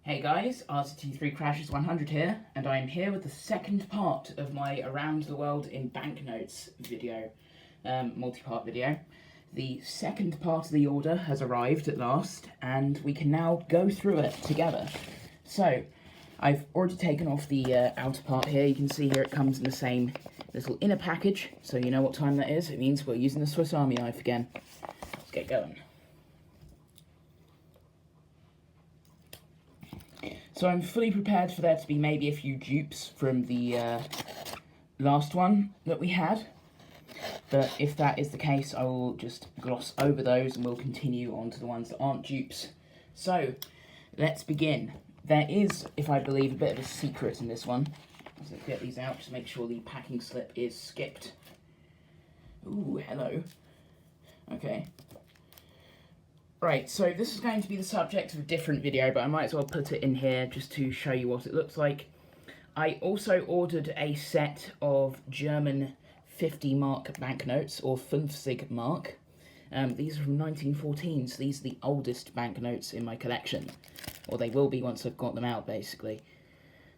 Hey guys, RCT3 Crashes 100 here, and I am here with the second part of my Around the World in Banknotes video, multi-part video. The second part of the order has arrived at last, and we can now go through it together. So, I've already taken off the outer part here. You can see here it comes in the same little inner package, so you know what time that is. It means we're using the Swiss Army knife again. Let's get going. So I'm fully prepared for there to be maybe a few dupes from the last one that we had. But if that is the case, I will just gloss over those and we'll continue on to the ones that aren't dupes. So, let's begin. There is, if I believe, a bit of a secret in this one. So let's get these out, just make sure the packing slip is skipped. Ooh, hello. Okay. Right, so this is going to be the subject of a different video, but I might as well put it in here just to show you what it looks like. I also ordered a set of German 50 mark banknotes, or 50 Mark. These are from 1914, so these are the oldest banknotes in my collection. Or they will be once I've got them out, basically.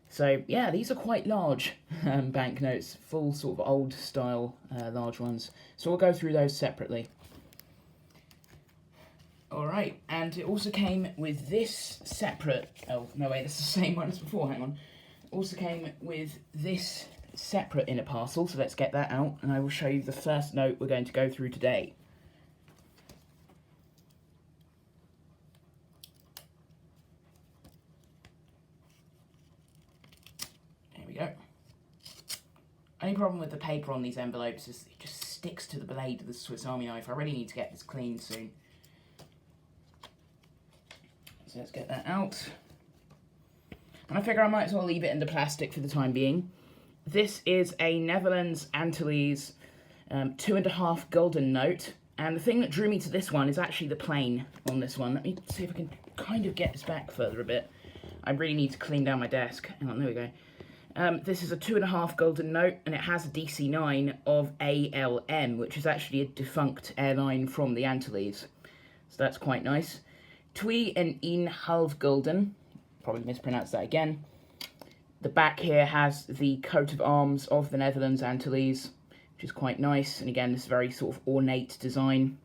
So, yeah, these are quite large banknotes, full sort of old style large ones. So we'll go through those separately. Alright, and it also came with this separate... Oh, no wait, it's the same one as before, hang on. Also came with this separate inner parcel, so let's get that out, and I will show you the first note we're going to go through today. There we go. Only problem with the paper on these envelopes is it just sticks to the blade of the Swiss Army knife. I really need to get this cleaned soon. So let's get that out. And I figure I might as well leave it in the plastic for the time being. This is a Netherlands Antilles 2.5 Gulden note. And the thing that drew me to this one is actually the plane on this one. Let me see if I can kind of get this back further a bit. I really need to clean down my desk. Hang on, there we go. This is a 2.5 Gulden note, and it has a DC9 of ALM, which is actually a defunct airline from the Antilles. So that's quite nice. 2,5 Gulden, probably mispronounced that again. The back here has the coat of arms of the Netherlands Antilles, which is quite nice. And again, this very sort of ornate design,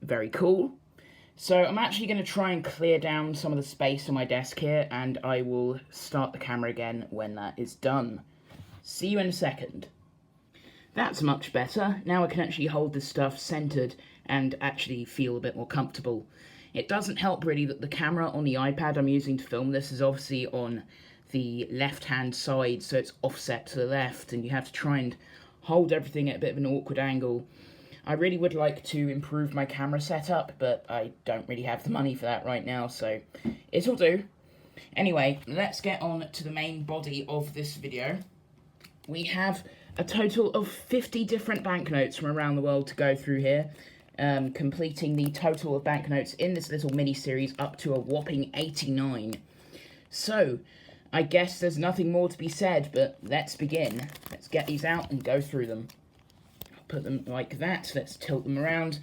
very cool. So I'm actually going to try and clear down some of the space on my desk here, and I will start the camera again when that is done. See you in a second. That's much better. Now I can actually hold this stuff centered and actually feel a bit more comfortable. It doesn't help really that the camera on the iPad I'm using to film this is obviously on the left-hand side, so it's offset to the left, and you have to try and hold everything at a bit of an awkward angle. I really would like to improve my camera setup, but I don't really have the money for that right now, so it'll do. Anyway, let's get on to the main body of this video. We have a total of 50 different banknotes from around the world to go through here. Completing the total of banknotes in this little mini-series up to a whopping 89. So, I guess there's nothing more to be said, but let's begin. Let's get these out and go through them. I'll put them like that, let's tilt them around,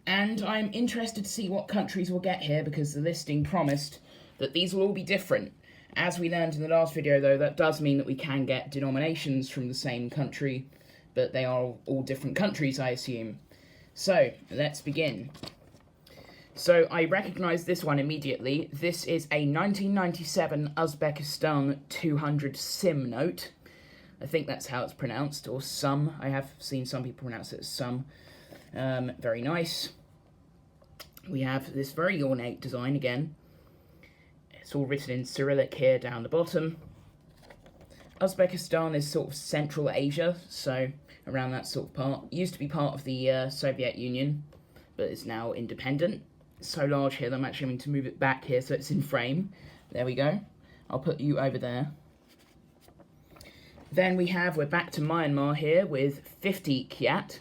and I'm interested to see what countries we'll get here, because the listing promised that these will all be different. As we learned in the last video, though, that does mean that we can get denominations from the same country, but they are all different countries, I assume. So, let's begin. So, I recognise this one immediately. This is a 1997 Uzbekistan 200 SIM note. I think that's how it's pronounced, or SUM. I have seen some people pronounce it as SUM. Very nice. We have this very ornate design again. It's all written in Cyrillic here down the bottom. Uzbekistan is sort of Central Asia, so around that sort of part. Used to be part of the Soviet Union, but it's now independent. It's so large here that I'm actually going to move it back here so it's in frame. There we go. I'll put you over there. Then we're back to Myanmar here with 50 Kyat,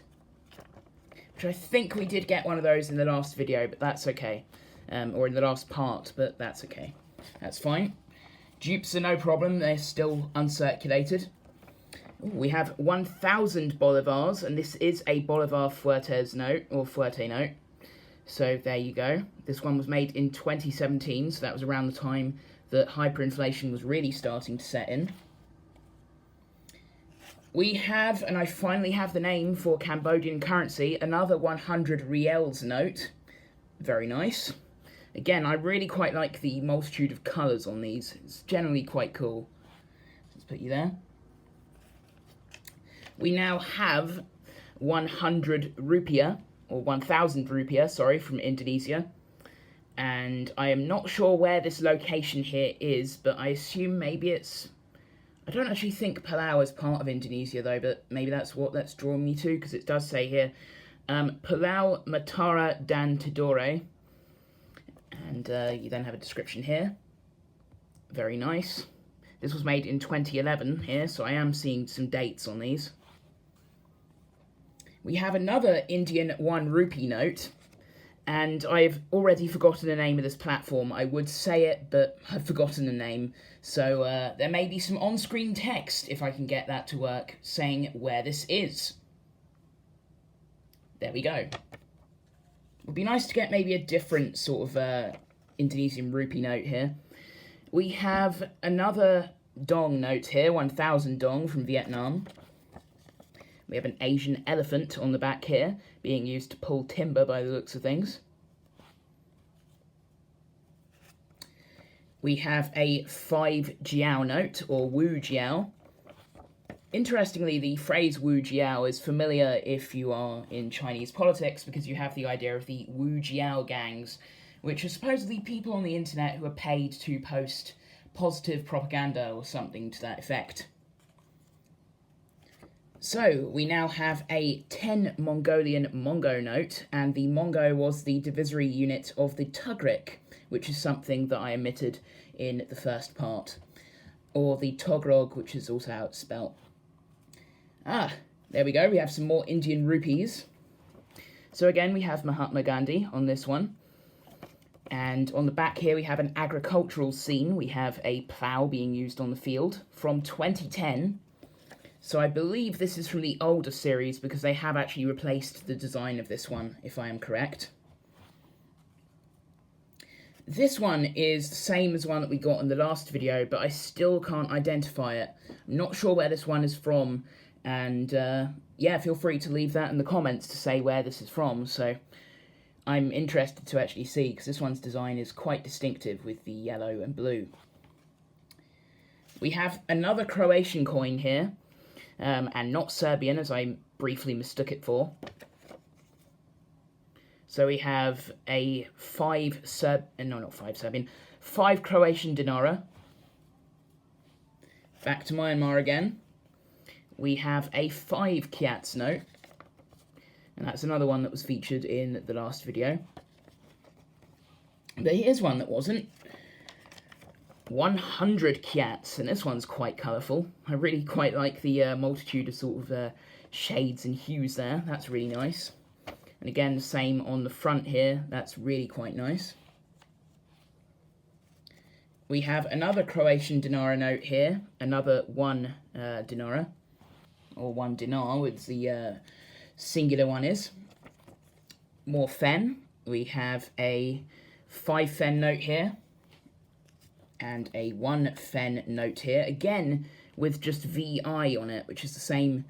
which I think we did get one of those in the last video, but that's okay. Or in the last part, but that's okay. That's fine. Dupes are no problem, they're still uncirculated. Ooh, we have 1,000 bolivars, and this is a Bolivar Fuertes note, or Fuerte note. So there you go. This one was made in 2017, so that was around the time that hyperinflation was really starting to set in. We have, and I finally have the name for Cambodian currency, another 100 riels note. Very nice. Again, I really quite like the multitude of colours on these. It's generally quite cool. Let's put you there. We now have 100 rupiah, or 1,000 rupiah, sorry, from Indonesia. And I am not sure where this location here is, but I assume maybe it's... I don't actually think Palau is part of Indonesia, though, but maybe that's what that's drawn me to, because it does say here, Palau, Matara, dan Tidore. And you then have a description here. Very nice. This was made in 2011 here, so I am seeing some dates on these. We have another Indian 1 rupee note, and I've already forgotten the name of this platform. I would say it, but I've forgotten the name. So there may be some on-screen text, if I can get that to work, saying where this is. There we go. It would be nice to get maybe a different sort of Indonesian rupee note here. We have another dong note here, 1,000 dong from Vietnam. We have an Asian elephant on the back here, being used to pull timber by the looks of things. We have a 5 jiao note, or wu jiao. Interestingly, the phrase wu jiao is familiar if you are in Chinese politics, because you have the idea of the wu jiao gangs, which are supposedly people on the internet who are paid to post positive propaganda or something to that effect. So, we now have a 10 Mongolian Mongo note, and the Mongo was the divisory unit of the Tugrik, which is something that I omitted in the first part, or the Togrog, which is also how it's spelt. Ah, there we go, we have some more Indian rupees. So again, we have Mahatma Gandhi on this one, and on the back here we have an agricultural scene. We have a plough being used on the field from 2010. So I believe this is from the older series, because they have actually replaced the design of this one, if I am correct. This one is the same as one that we got in the last video, but I still can't identify it. I'm not sure where this one is from, and yeah, feel free to leave that in the comments to say where this is from, so I'm interested to actually see, because this one's design is quite distinctive with the yellow and blue. We have another Croatian coin here, and not Serbian, as I briefly mistook it for. So we have a 5 Croatian dinara. Back to Myanmar again. We have a 5 kyats note, and that's another one that was featured in the last video. But here's one that wasn't. 100 kyats, and this one's quite colourful. I really quite like the multitude of sort of shades and hues there. That's really nice. And again, the same on the front here. That's really quite nice. We have another Croatian dinara note here. Another 1 dinara. Or 1 dinar, with the singular one is. More fen. We have a 5 fen note here. And a 1 fen note here, again with just VI on it, which is the same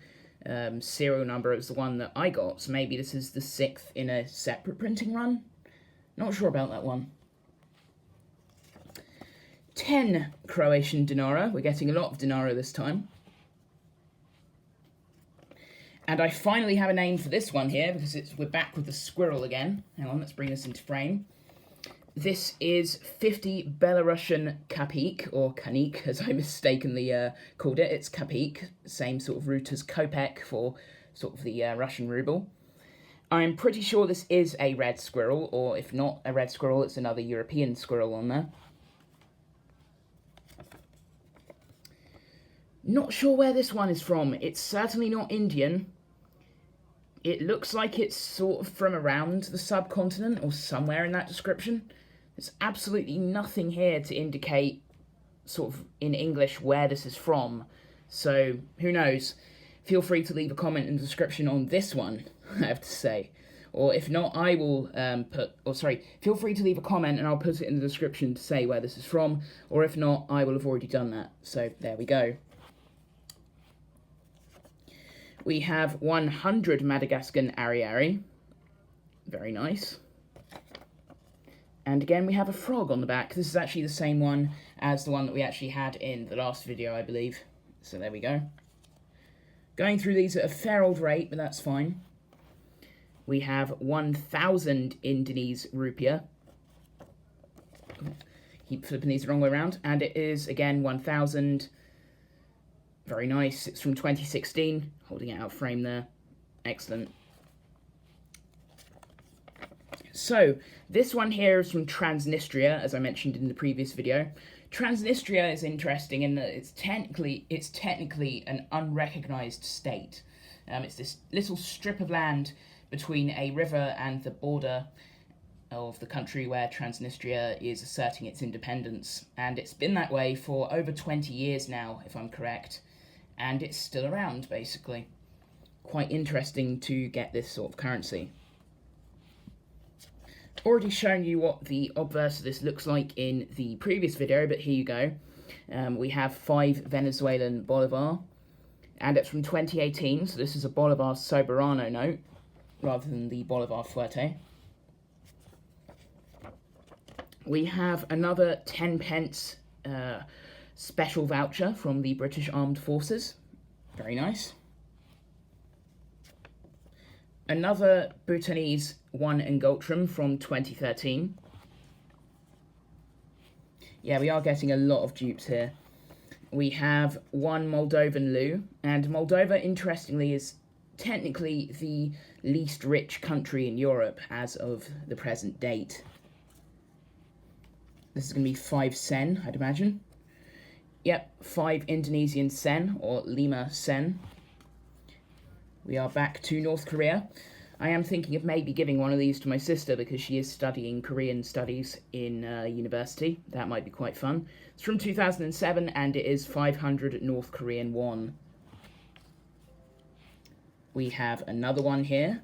serial number as the one that I got, so maybe this is the 6th in a separate printing run? Not sure about that one. 10 Croatian dinara, we're getting a lot of dinara this time. And I finally have a name for this one here, because we're back with the squirrel again. Hang on, let's bring this into frame. This is 50 Belarusian kapik, or kanik, as I mistakenly called it. It's kapik, same sort of root as kopek for sort of the Russian ruble. I'm pretty sure this is a red squirrel, or if not a red squirrel, it's another European squirrel on there. Not sure where this one is from. It's certainly not Indian. It looks like it's sort of from around the subcontinent, or somewhere in that description. There's absolutely nothing here to indicate, sort of in English, where this is from. So, who knows? Feel free to leave a comment in the description on this one, I have to say. Or if not, I will feel free to leave a comment and I'll put it in the description to say where this is from. Or if not, I will have already done that. So there we go. We have 100 Madagascan Ariary. Very nice. And again, we have a frog on the back. This is actually the same one as the one that we actually had in the last video, I believe. So there we go. Going through these at a fair old rate, but that's fine. We have 1,000 Indonesian rupiah. Keep flipping these the wrong way around. And it is, again, 1,000. Very nice. It's from 2016. Holding it out frame there. Excellent. So, this one here is from Transnistria, as I mentioned in the previous video. Transnistria is interesting in that it's technically an unrecognised state. It's this little strip of land between a river and the border of the country where Transnistria is asserting its independence. And it's been that way for over 20 years now, if I'm correct. And it's still around, basically. Quite interesting to get this sort of currency. Already shown you what the obverse of this looks like in the previous video, but here you go. We have 5 Venezuelan Bolivar, and it's from 2018, so this is a Bolivar Soberano note, rather than the Bolivar Fuerte. We have another 10 pence special voucher from the British Armed Forces. Very nice. Another Bhutanese 1 Ngultram from 2013. Yeah, we are getting a lot of dupes here. We have 1 Moldovan Lu, and Moldova, interestingly, is technically the least rich country in Europe as of the present date. This is going to be 5 sen, I'd imagine. Yep, 5 Indonesian sen, or Lima sen. We are back to North Korea. I am thinking of maybe giving one of these to my sister because she is studying Korean studies in university. That might be quite fun. It's from 2007 and it is 500 North Korean won. We have another one here.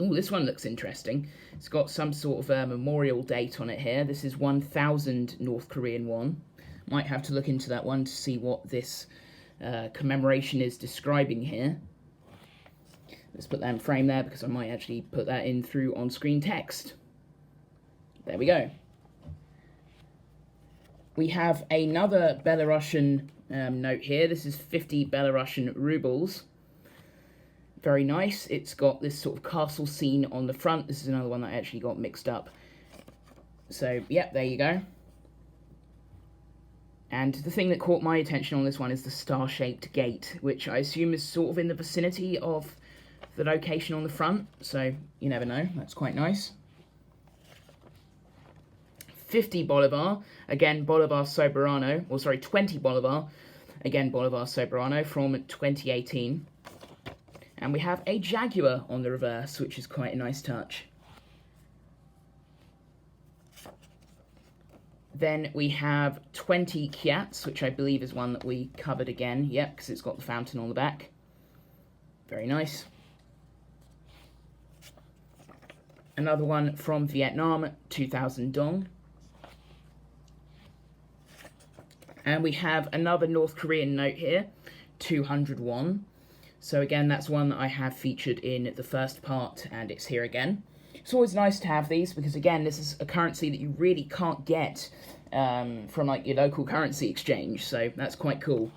Oh, this one looks interesting. It's got some sort of a memorial date on it here. This is 1,000 North Korean won. Might have to look into that one to see what this commemoration is describing here. Let's put that in frame there because I might actually put that in through on-screen text. There we go. We have another Belarusian note here. This is 50 Belarusian rubles. Very nice. It's got this sort of castle scene on the front. This is another one that I actually got mixed up. So, yep, there you go. And the thing that caught my attention on this one is the star-shaped gate, which I assume is sort of in the vicinity of the location on the front. So, you never know. That's quite nice. 50 Bolivar. Again, Bolivar Soberano. Or, sorry, 20 Bolivar. Again, Bolivar Soberano from 2018. And we have a Jaguar on the reverse, which is quite a nice touch. Then we have 20 Kiats, which I believe is one that we covered again. Yep, because it's got the fountain on the back. Very nice. Another one from Vietnam, 2,000 dong. And we have another North Korean note here, 200 won. So again, that's one that I have featured in the first part, and it's here again. It's always nice to have these because, again, this is a currency that you really can't get from like your local currency exchange, so that's quite cool.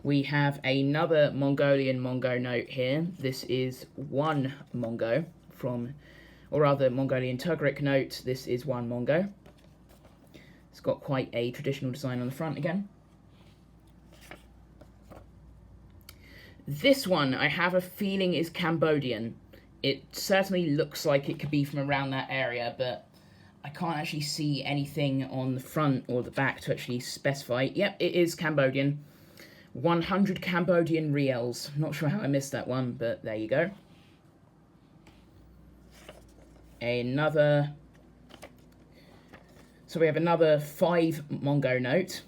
We have another Mongolian Mongo note here. This is 1 Mongo from, or rather Mongolian Tugrik note. This is 1 Mongo. It's got quite a traditional design on the front again. This one, I have a feeling, is Cambodian. It certainly looks like it could be from around that area, but I can't actually see anything on the front or the back to actually specify. Yep, it is Cambodian. 100 Cambodian riels. Not sure how I missed that one, but there you go. Another... So we have another 5 Mongo note.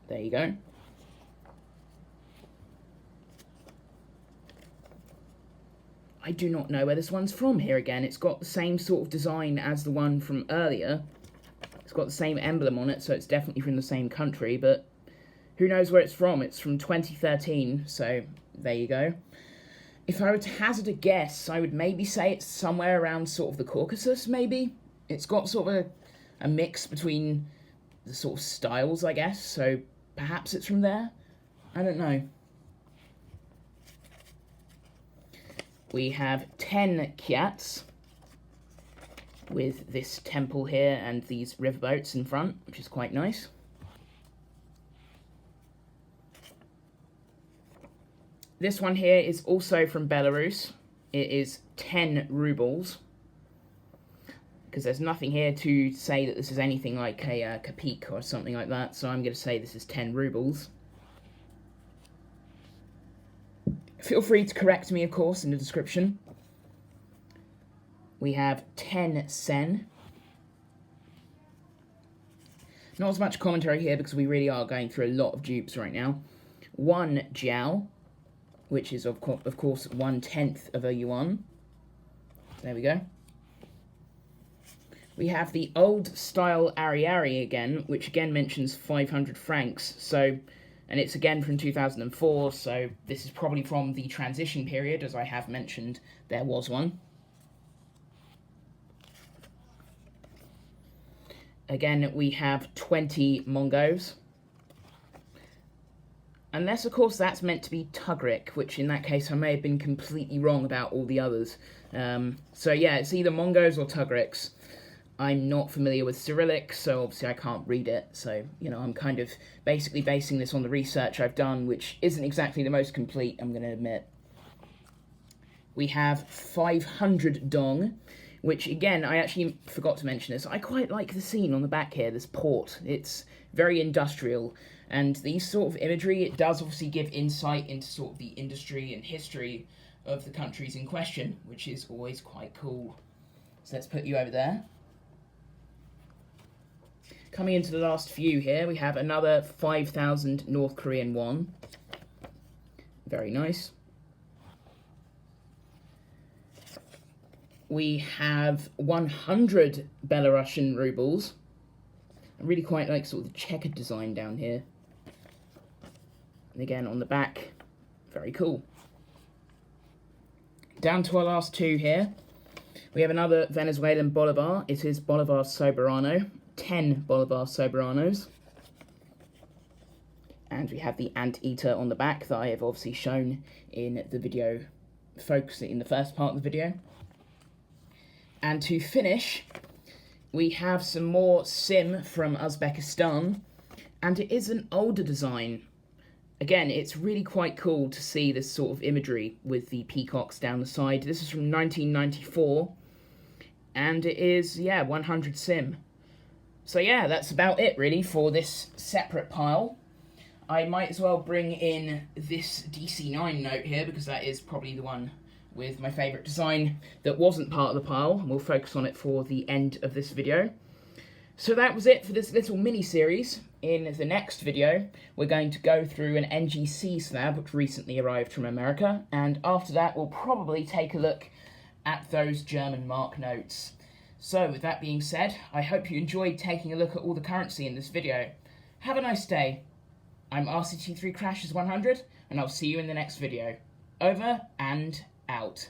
There you go. I do not know where this one's from here again. It's got the same sort of design as the one from earlier. It's got the same emblem on it, so it's definitely from the same country, but who knows where it's from? It's from 2013, so there you go. If I were to hazard a guess, I would maybe say it's somewhere around sort of the Caucasus, maybe? It's got sort of a mix between the sort of styles, I guess, so perhaps it's from there? I don't know. We have 10 Kiats with this temple here and these riverboats in front, which is quite nice. This one here is also from Belarus. It is 10 rubles, because there's nothing here to say that this is anything like a kopek or something like that, so I'm going to say this is 10 rubles. Feel free to correct me, of course, in the description. We have 10 sen. Not as much commentary here because we really are going through a lot of dupes right now. 1 jiao, which is of course 1/10 of a yuan. There we go. We have the old style Ari again, which again mentions 500 francs. So, and it's again from 2004, so this is probably from the transition period, as I have mentioned there was one. Again, we have 20 Mongos. Unless, of course, that's meant to be Tugric, which in that case I may have been completely wrong about all the others. So yeah, it's either Mongos or Tugrics. I'm not familiar with Cyrillic, so obviously I can't read it. So, you know, I'm kind of basically basing this on the research I've done, which isn't exactly the most complete, I'm going to admit. We have 500 Dong, which, again, I actually forgot to mention this. I quite like the scene on the back here, this port. It's very industrial, and these sort of imagery, it does obviously give insight into sort of the industry and history of the countries in question, which is always quite cool. So let's put you over there. Coming into the last few here, we have another 5,000 North Korean won. Very nice. We have 100 Belarusian rubles. I really quite like sort of the checkered design down here. And again, on the back, very cool. Down to our last two here. We have another Venezuelan Bolivar. It is Bolivar Soberano. 10 Bolivar Soberanos. And we have the anteater on the back that I have obviously shown in the video, focusing in the first part of the video. And to finish, we have some more sim from Uzbekistan, and it is an older design. Again, it's really quite cool to see this sort of imagery with the peacocks down the side. This is from 1994, and it is, yeah, 100 sim. So yeah, that's about it really for this separate pile. I might as well bring in this DC9 note here, because that is probably the one with my favourite design that wasn't part of the pile, and we'll focus on it for the end of this video. So that was it for this little mini-series. In the next video, we're going to go through an NGC slab which recently arrived from America, and after that we'll probably take a look at those German mark notes. So with that being said, I hope you enjoyed taking a look at all the currency in this video. Have a nice day. I'm RCT3 Crashes 100, and I'll see you in the next video. Over and out.